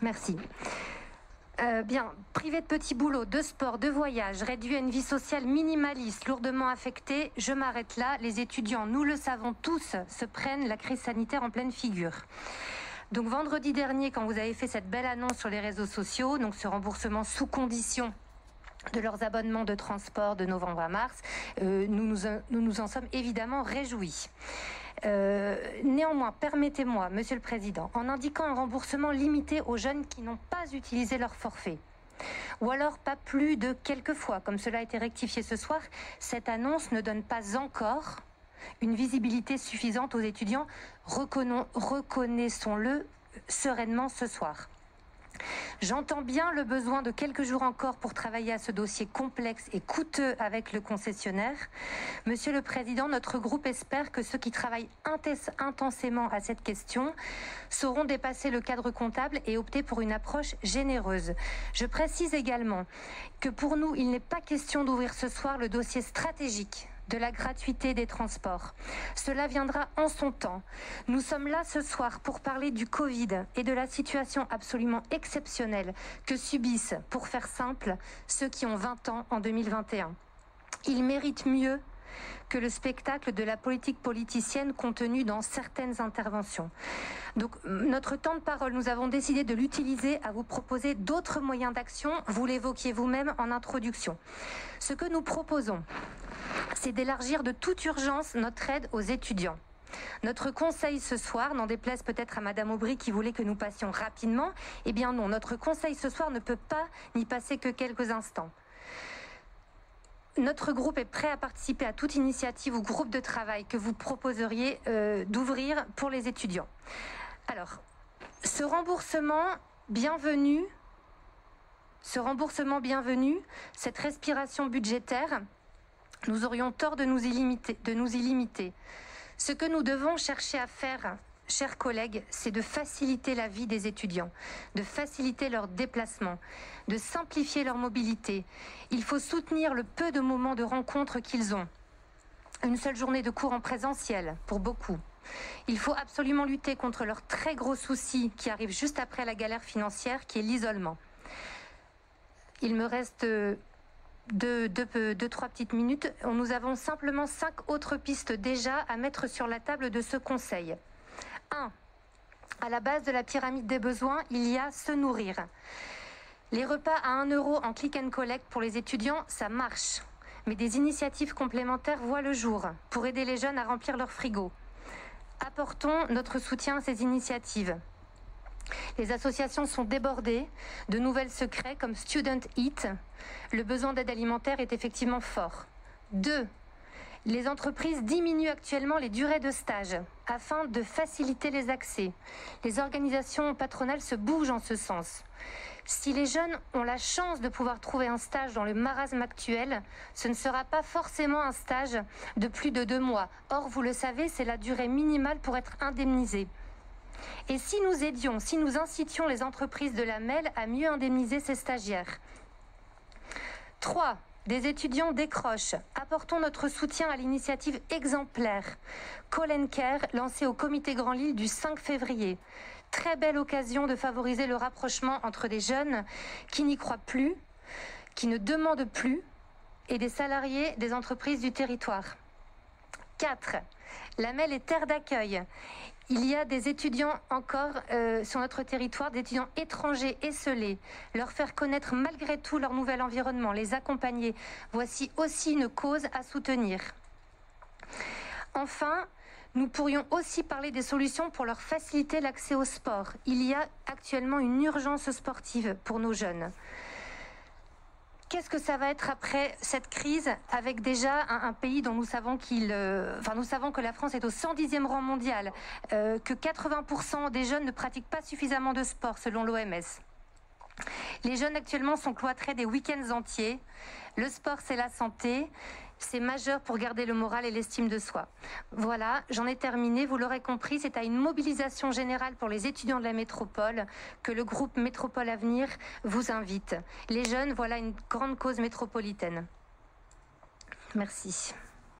Merci. Bien, privé de petits boulots, de sport, de voyage, réduit à une vie sociale minimaliste, lourdement affectée, je m'arrête là. Les étudiants, nous le savons tous, se prennent la crise sanitaire en pleine figure. Donc vendredi dernier, quand vous avez fait cette belle annonce sur les réseaux sociaux, donc ce remboursement sous condition de leurs abonnements de transport de novembre à mars, nous nous en sommes évidemment réjouis. Néanmoins, permettez-moi, Monsieur le Président, en indiquant un remboursement limité aux jeunes qui n'ont pas utilisé leur forfait, ou alors pas plus de quelques fois, comme cela a été rectifié ce soir, cette annonce ne donne pas encore une visibilité suffisante aux étudiants. Reconnaissons-le sereinement ce soir. J'entends bien le besoin de quelques jours encore pour travailler à ce dossier complexe et coûteux avec le concessionnaire. Monsieur le Président, notre groupe espère que ceux qui travaillent intensément à cette question sauront dépasser le cadre comptable et opter pour une approche généreuse. Je précise également que pour nous, il n'est pas question d'ouvrir ce soir le dossier stratégique de la gratuité des transports. Cela viendra en son temps. Nous sommes là ce soir pour parler du Covid et de la situation absolument exceptionnelle que subissent, pour faire simple, ceux qui ont 20 ans en 2021. Ils méritent mieux que le spectacle de la politique politicienne contenue dans certaines interventions. Donc, notre temps de parole, nous avons décidé de l'utiliser à vous proposer d'autres moyens d'action. Vous l'évoquiez vous-même en introduction. Ce que nous proposons, c'est d'élargir de toute urgence notre aide aux étudiants. Notre conseil ce soir, n'en déplaise peut-être à Madame Aubry qui voulait que nous passions rapidement, eh bien non, notre conseil ce soir ne peut pas n'y passer que quelques instants. Notre groupe est prêt à participer à toute initiative ou groupe de travail que vous proposeriez d'ouvrir pour les étudiants. Alors, ce remboursement bienvenu, cette respiration budgétaire, nous aurions tort de nous y limiter. Ce que nous devons chercher à faire, chers collègues, c'est de faciliter la vie des étudiants, de faciliter leur déplacement, de simplifier leur mobilité. Il faut soutenir le peu de moments de rencontre qu'ils ont. Une seule journée de cours en présentiel, pour beaucoup. Il faut absolument lutter contre leur très gros souci qui arrive juste après la galère financière, qui est l'isolement. Il me reste deux, trois petites minutes. Nous avons simplement 5 autres pistes déjà à mettre sur la table de ce conseil. 1. À la base de la pyramide des besoins, il y a se nourrir. Les repas à 1 euro en click and collect pour les étudiants, ça marche. Mais des initiatives complémentaires voient le jour pour aider les jeunes à remplir leur frigo. Apportons notre soutien à ces initiatives. Les associations sont débordées de nouvelles secrets comme Student Eat. Le besoin d'aide alimentaire est effectivement fort. 2. Les entreprises diminuent actuellement les durées de stage afin de faciliter les accès. Les organisations patronales se bougent en ce sens. Si les jeunes ont la chance de pouvoir trouver un stage dans le marasme actuel, ce ne sera pas forcément un stage de plus de 2 mois. Or, vous le savez, c'est la durée minimale pour être indemnisé. Et si nous incitions les entreprises de la MEL à mieux indemniser ces stagiaires. 3. Des étudiants décrochent. Apportons notre soutien à l'initiative exemplaire Call & Care lancée au Comité Grand Lille du 5 février. Très belle occasion de favoriser le rapprochement entre des jeunes qui n'y croient plus, qui ne demandent plus, et des salariés des entreprises du territoire. 4. La MEL est terre d'accueil. Il y a des étudiants encore sur notre territoire, des étudiants étrangers esseulés. Leur faire connaître malgré tout leur nouvel environnement, les accompagner. Voici aussi une cause à soutenir. Enfin, nous pourrions aussi parler des solutions pour leur faciliter l'accès au sport. Il y a actuellement une urgence sportive pour nos jeunes. Qu'est-ce que ça va être après cette crise avec déjà un pays dont nous savons nous savons que la France est au 110e rang mondial, que 80% des jeunes ne pratiquent pas suffisamment de sport selon l'OMS. Les jeunes actuellement sont cloîtrés des week-ends entiers. Le sport, c'est la santé. C'est majeur pour garder le moral et l'estime de soi. Voilà, j'en ai terminé. Vous l'aurez compris, c'est à une mobilisation générale pour les étudiants de la métropole que le groupe Métropole Avenir vous invite. Les jeunes, voilà une grande cause métropolitaine. Merci.